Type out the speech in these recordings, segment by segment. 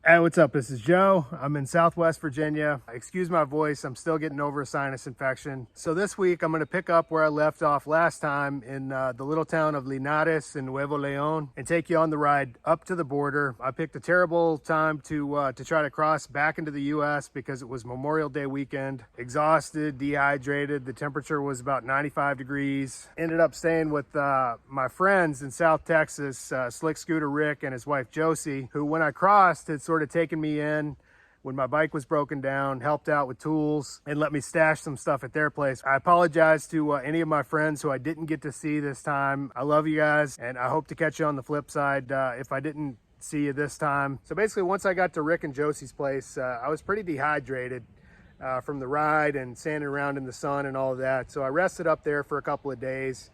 Hey, what's up? This is Joe. I'm in Southwest Virginia. Excuse my voice, I'm still getting over a sinus infection. So this week I'm going to pick up where I left off last time in the little town of Linares in Nuevo Leon and take you on the ride up to the border. I picked a terrible time to try to cross back into the U.S. because it was Memorial Day weekend. Exhausted, dehydrated. The temperature was about 95 degrees. Ended up staying with my friends in South Texas, Slick Scooter Rick and his wife Josie, who when I crossed had sort of taken me in when my bike was broken down, helped out with tools, and let me stash some stuff at their place. I apologize to any of my friends who I didn't get to see this time. I love you guys, and I hope to catch you on the flip side if I didn't see you this time. So basically, once I got to Rick and Josie's place, I was pretty dehydrated from the ride and standing around in the sun and all of that. So I rested up there for a couple of days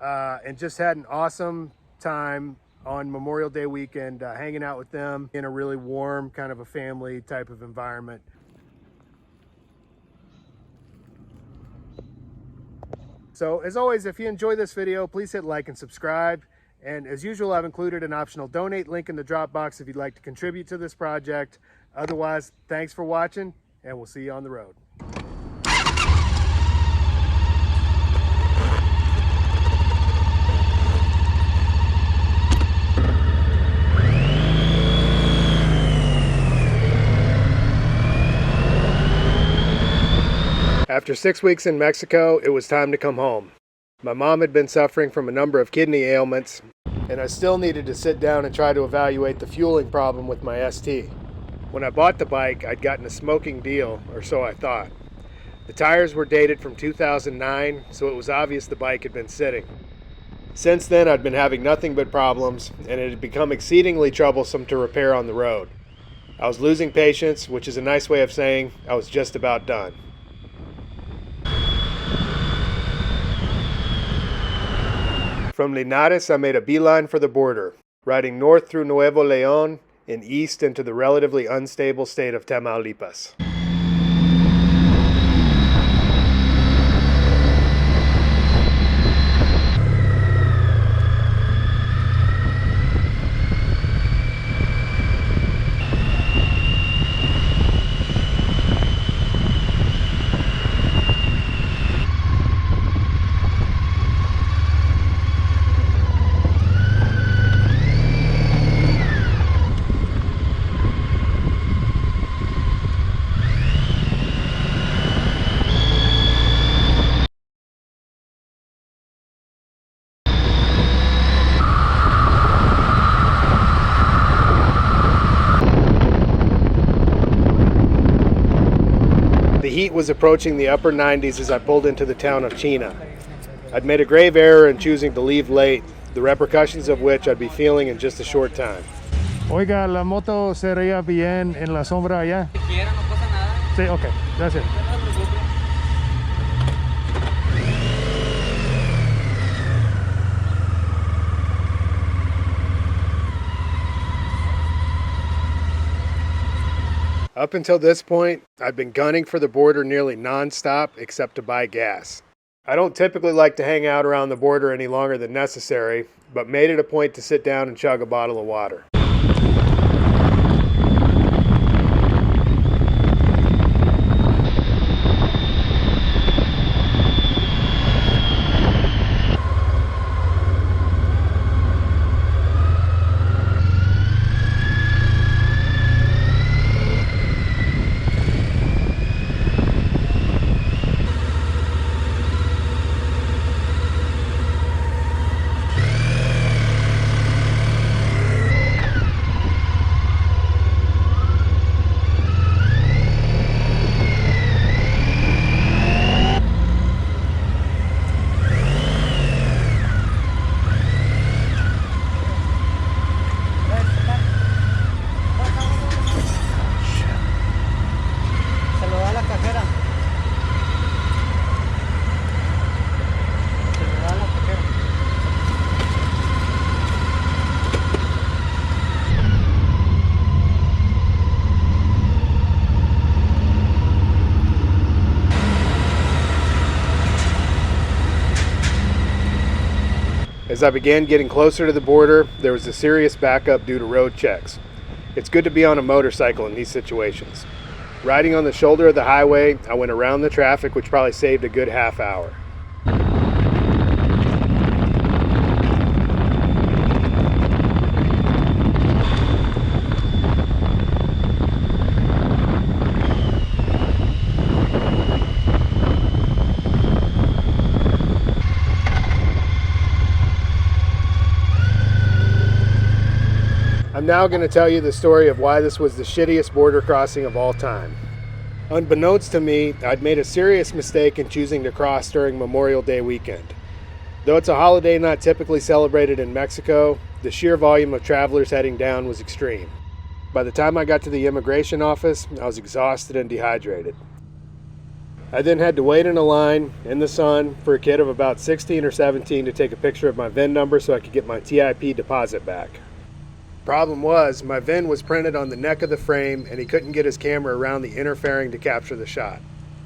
and just had an awesome time on Memorial Day weekend, hanging out with them in a really warm, kind of a family type of environment. So as always, if you enjoy this video, please hit like and subscribe. And as usual, I've included an optional donate link in the drop box if you'd like to contribute to this project. Otherwise, thanks for watching, and we'll see you on the road. After 6 weeks in Mexico, it was time to come home. My mom had been suffering from a number of kidney ailments, and I still needed to sit down and try to evaluate the fueling problem with my ST. When I bought the bike, I'd gotten a smoking deal, or so I thought. The tires were dated from 2009, so it was obvious the bike had been sitting. Since then, I'd been having nothing but problems, and it had become exceedingly troublesome to repair on the road. I was losing patience, which is a nice way of saying I was just about done. From Linares, I made a beeline for the border, riding north through Nuevo Leon and east into the relatively unstable state of Tamaulipas. The heat was approaching the upper 90s as I pulled into the town of China. I'd made a grave error in choosing to leave late, the repercussions of which I'd be feeling in just a short time. Oiga, la moto se veía bien en la sombra allá. Si quiera, no pasa nada. Sí, ok, gracias. No se preocupe. Up until this point, I'd been gunning for the border nearly non-stop except to buy gas. I don't typically like to hang out around the border any longer than necessary, but made it a point to sit down and chug a bottle of water. As I began getting closer to the border, there was a serious backup due to road checks. It's good to be on a motorcycle in these situations. Riding on the shoulder of the highway, I went around the traffic, which probably saved a good half hour. I'm now going to tell you the story of why this was the shittiest border crossing of all time. Unbeknownst to me, I'd made a serious mistake in choosing to cross during Memorial Day weekend. Though it's a holiday not typically celebrated in Mexico, the sheer volume of travelers heading down was extreme. By the time I got to the immigration office, I was exhausted and dehydrated. I then had to wait in a line in the sun for a kid of about 16 or 17 to take a picture of my VIN number so I could get my TIP deposit back. Problem was, my VIN was printed on the neck of the frame and he couldn't get his camera around the inner fairing to capture the shot.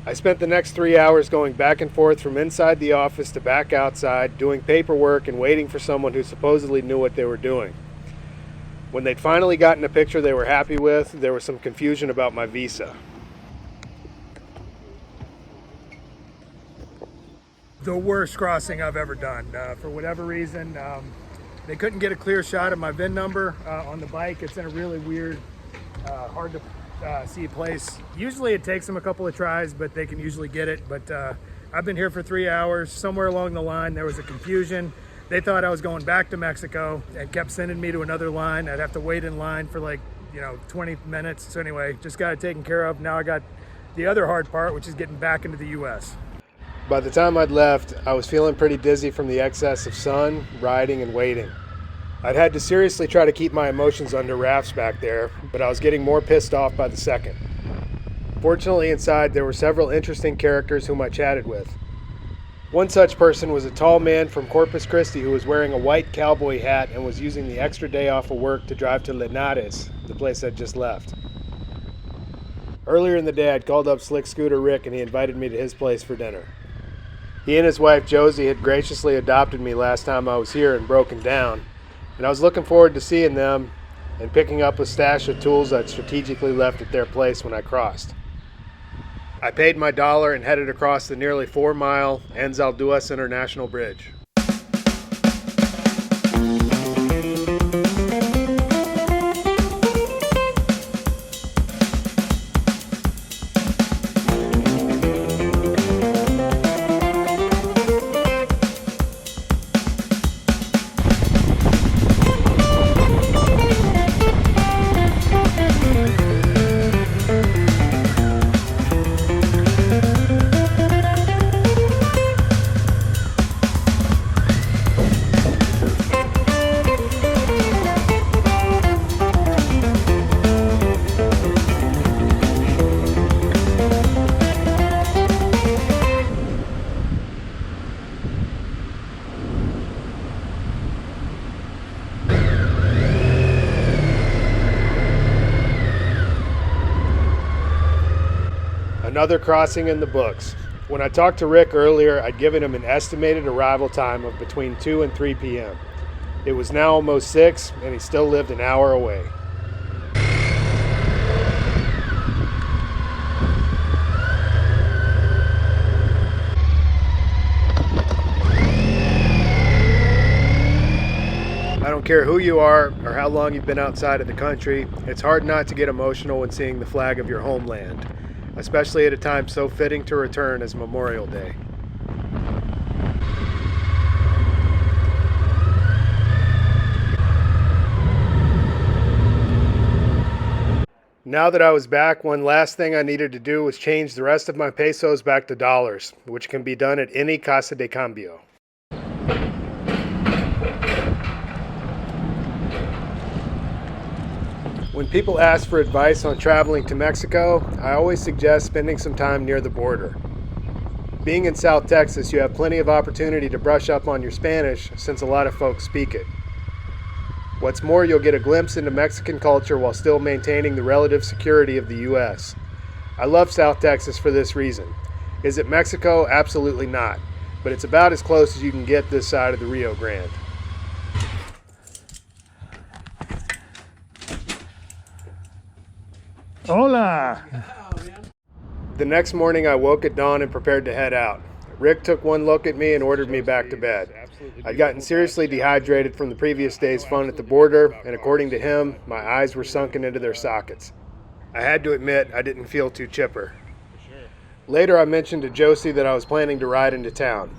I spent the next 3 hours going back and forth from inside the office to back outside, doing paperwork and waiting for someone who supposedly knew what they were doing. When they'd finally gotten a picture they were happy with, there was some confusion about my visa. The worst crossing I've ever done. For whatever reason, they couldn't get a clear shot of my VIN number on the bike. It's in a really weird, hard to see place. Usually it takes them a couple of tries, but they can usually get it. But I've been here for 3 hours. Somewhere along the line, there was a confusion. They thought I was going back to Mexico and kept sending me to another line. I'd have to wait in line for 20 minutes. So anyway, just got it taken care of. Now I got the other hard part, which is getting back into the US. By the time I'd left, I was feeling pretty dizzy from the excess of sun, riding, and waiting. I'd had to seriously try to keep my emotions under wraps back there, but I was getting more pissed off by the second. Fortunately, inside there were several interesting characters whom I chatted with. One such person was a tall man from Corpus Christi who was wearing a white cowboy hat and was using the extra day off of work to drive to Linares, the place I'd just left. Earlier in the day, I'd called up Slick Scooter Rick and he invited me to his place for dinner. He and his wife Josie had graciously adopted me last time I was here in Broken Down, and I was looking forward to seeing them and picking up a stash of tools I'd strategically left at their place when I crossed. I paid my $1 and headed across the nearly 4-mile Anzalduas International Bridge. Another crossing in the books. When I talked to Rick earlier, I'd given him an estimated arrival time of between 2 and 3 p.m. It was now almost 6, and he still lived an hour away. I don't care who you are or how long you've been outside of the country, it's hard not to get emotional when seeing the flag of your homeland, especially at a time so fitting to return as Memorial Day. Now that I was back, one last thing I needed to do was change the rest of my pesos back to dollars, which can be done at any Casa de Cambio. When people ask for advice on traveling to Mexico, I always suggest spending some time near the border. Being in South Texas, you have plenty of opportunity to brush up on your Spanish since a lot of folks speak it. What's more, you'll get a glimpse into Mexican culture while still maintaining the relative security of the U.S. I love South Texas for this reason. Is it Mexico? Absolutely not. But it's about as close as you can get this side of the Rio Grande. Hola! The next morning I woke at dawn and prepared to head out. Rick took one look at me and ordered me back to bed. I'd gotten seriously dehydrated from the previous day's fun at the border, and according to him, my eyes were sunken into their sockets. I had to admit I didn't feel too chipper. Later I mentioned to Josie that I was planning to ride into town.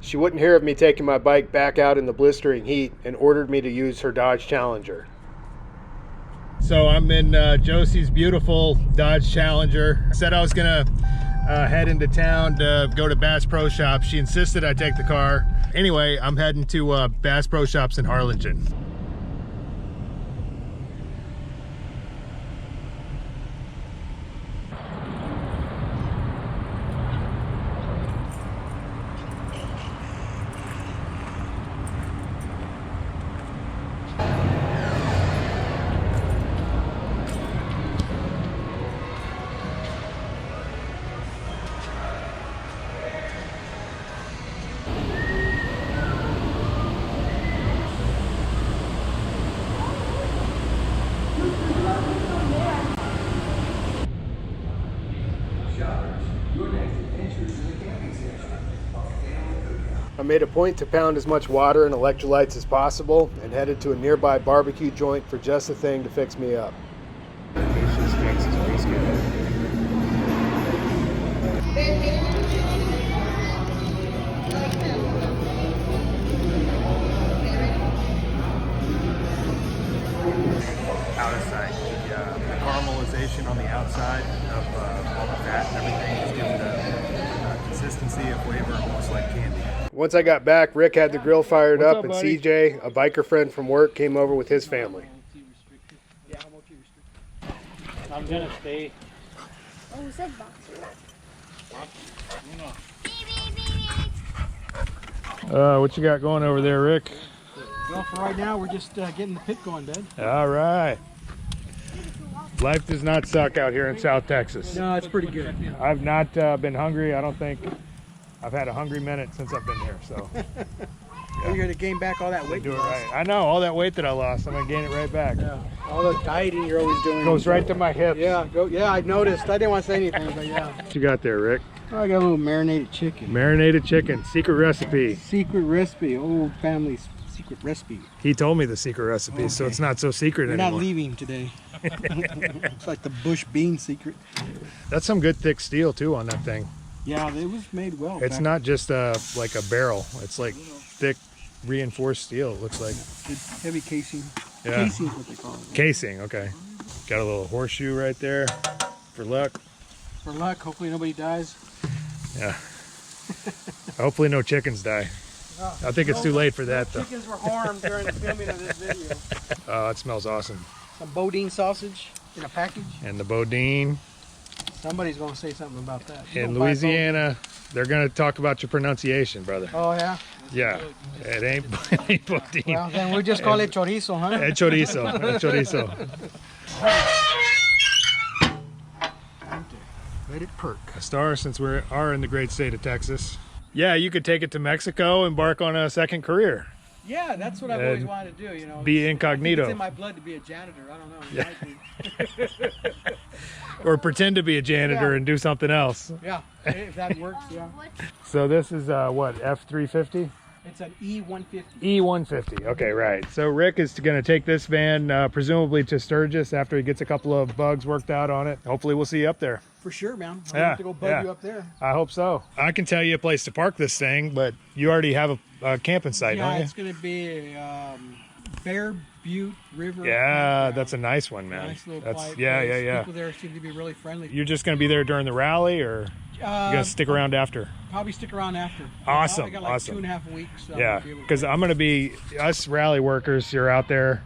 She wouldn't hear of me taking my bike back out in the blistering heat and ordered me to use her Dodge Challenger. So I'm in Josie's beautiful Dodge Challenger. I said I was gonna head into town to go to Bass Pro Shops. She insisted I take the car. Anyway, I'm heading to Bass Pro Shops in Harlingen. I made a point to pound as much water and electrolytes as possible and headed to a nearby barbecue joint for just the thing to fix me up. Out of sight. The caramelization on the outside of all the fat and everything just gives it a consistency of flavor almost like candy. Once I got back, Rick had the grill fired up, and buddy? CJ, a biker friend from work, came over with his family. I'm gonna stay. Oh, who said boxer? What you got going over there, Rick? Well, for right now, we're just getting the pit going, bud. All right. Life does not suck out here in South Texas. No, it's pretty good. I've not been hungry. I don't think I've had a hungry minute since I've been here. So You're gonna gain back all that weight. do it right. I know all that weight that I lost. I'm gonna gain it right back. Yeah. All the dieting you're always doing Goes right to my hips. Yeah, yeah, I noticed. I didn't want to say anything, but yeah. What you got there, Rick? Oh, I got a little marinated chicken. Marinated chicken, secret recipe. Secret recipe, old family's secret recipe. He told me the secret recipe, okay. So it's not so secret We're anymore. not leaving today. It's like the bush bean secret. That's some good thick steel too on that thing. Yeah, it was made well. It's not just like a barrel. It's like thick reinforced steel, it looks like. Good heavy casing. Yeah. Casing is what they call it. Casing, okay. Got a little horseshoe right there for luck. For luck, hopefully nobody dies. Yeah. Hopefully no chickens die. I think it's too late for that though. Chickens were harmed during the filming of this video. Oh, it smells awesome. Some Bodine sausage in a package. And the Bodine. Somebody's going to say something about that. In Louisiana, they're going to talk about your pronunciation, brother. Oh, yeah? Yeah. It ain't Bodine. Well, then we'll just call it chorizo, huh? El chorizo. El chorizo. Let it perk. A star, since we are in the great state of Texas. Yeah, you could take it to Mexico, embark on a second career. Yeah, that's what I've always wanted to do, you know. Be incognito. It's in my blood to be a janitor. I don't know. Yeah. Or pretend to be a janitor and do something else. Yeah, if that works, yeah. So this is what, F350? It's an E150. E150, okay, right. So Rick is going to take this van presumably to Sturgis after he gets a couple of bugs worked out on it. Hopefully we'll see you up there. For sure, man. I'll have to go bug you up there. I hope so. I can tell you a place to park this thing, but you already have a camping site, don't you? Yeah, it's going to be Bear Butte River. Yeah, that's a nice one, man. Nice little that's place. yeah. People there seem to be really friendly. You're just going to be there during the rally, or you going to stick around after? Probably stick around after. Awesome, I got like awesome. 2.5 weeks. Yeah, because I'm going to be, us rally workers here out there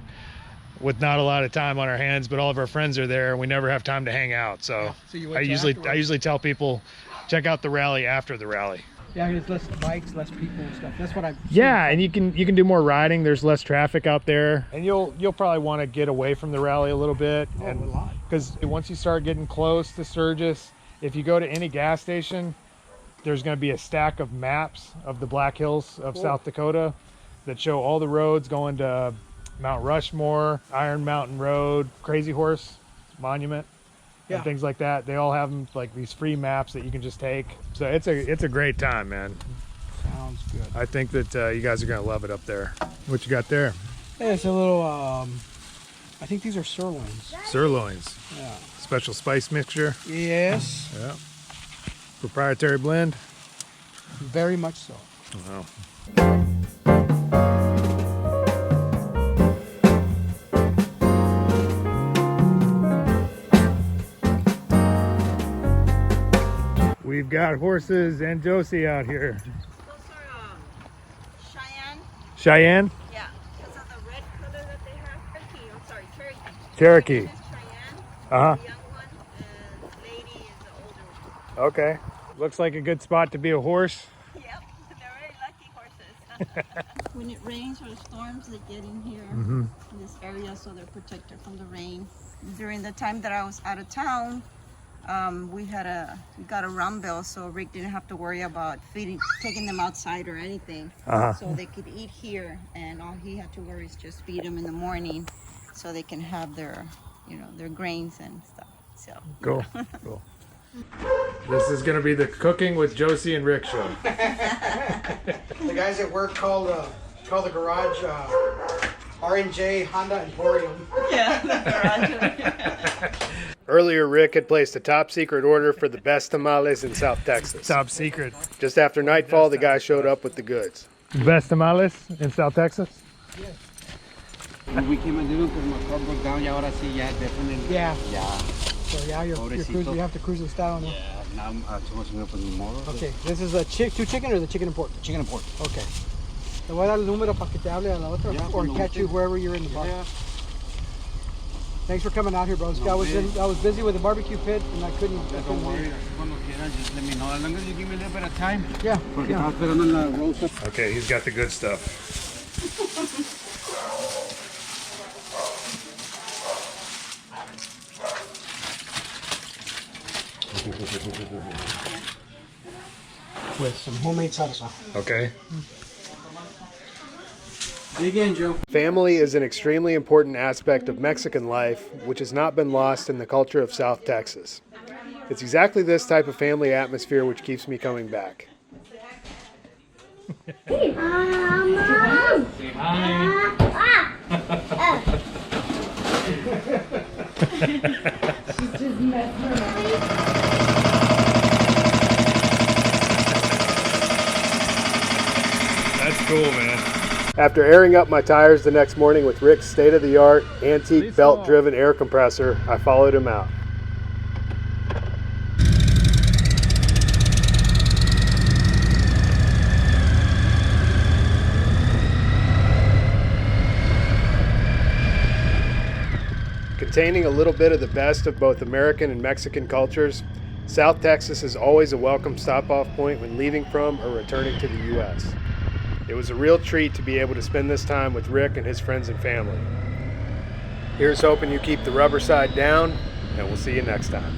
with not a lot of time on our hands, but all of our friends are there and we never have time to hang out. So, I usually tell people, check out the rally after the rally. Yeah, there's less bikes, less people and stuff. That's what I've seen. Yeah, and you can do more riding. There's less traffic out there, and you'll probably want to get away from the rally a little bit. A lot. Because once you start getting close to Sturgis, if you go to any gas station, there's going to be a stack of maps of the Black Hills of South Dakota that show all the roads going to Mount Rushmore, Iron Mountain Road, Crazy Horse Monument. and things like that. They all have them like these free maps that you can just take. So it's a great time, man. Sounds good. I think that you guys are gonna love it up there. What you got there? Yeah, it's a little. I think these are sirloins. Sirloins. Yeah. Special spice mixture. Yes. Yeah. Proprietary blend. Very much so. Wow. We've got horses and Josie out here. Those are Cheyenne. Cheyenne? Yeah, because of the red color that they have. Cherokee. Cherokee. This is Cheyenne, Uh-huh. the young one, and Lady is the older one. Okay. Looks like a good spot to be a horse. Yep, they're very lucky horses. When it rains or storms, they get in here in this area, so they're protected from the rain. During the time that I was out of town, we got a rum bill, so Rick didn't have to worry about taking them outside or anything. So they could eat here, and all he had to worry is just feed them in the morning, so they can have their, their grains and stuff. So Cool. Cool. This is gonna be the cooking with Josie and Rick show. The guys at work call the garage R&J Honda Emporium. yeah, the garage. Earlier, Rick had placed a top secret order for the best tamales in South Texas. Top secret. Just after nightfall, the guy showed up with the goods. Best tamales in South Texas? We came and did it because my car broke down. Y ahora sí, ya definitely. Yeah. Yeah. So yeah, you're cruising, you have to cruise in style, no? Yeah. Now I'm too much up in the motor. Okay, this is a two chicken or the chicken and pork? Chicken and pork. Okay. Te voy a dar el número para que te hable a la otra, Yeah, or cuando catch you guste. wherever you're in the bar. Yeah. Thanks for coming out here, bro. I was busy with the barbecue pit and I couldn't. Don't worry. Cuando quieras, just let me know. As long as you give me a little bit of time. Yeah. Porque Yeah. estaba esperando en la roast. Okay, he's got the good stuff. With some homemade salsa. Okay. Dig in, Joe. Family is an extremely important aspect of Mexican life, which has not been lost in the culture of South Texas. It's exactly this type of family atmosphere which keeps me coming back. Mom. Say hi. That's cool, man. After airing up my tires the next morning with Rick's state-of-the-art antique belt-driven air compressor, I followed him out. Containing a little bit of the best of both American and Mexican cultures, South Texas is always a welcome stop-off point when leaving from or returning to the U.S. It was a real treat to be able to spend this time with Rick and his friends and family. Here's hoping you keep the rubber side down, and we'll see you next time.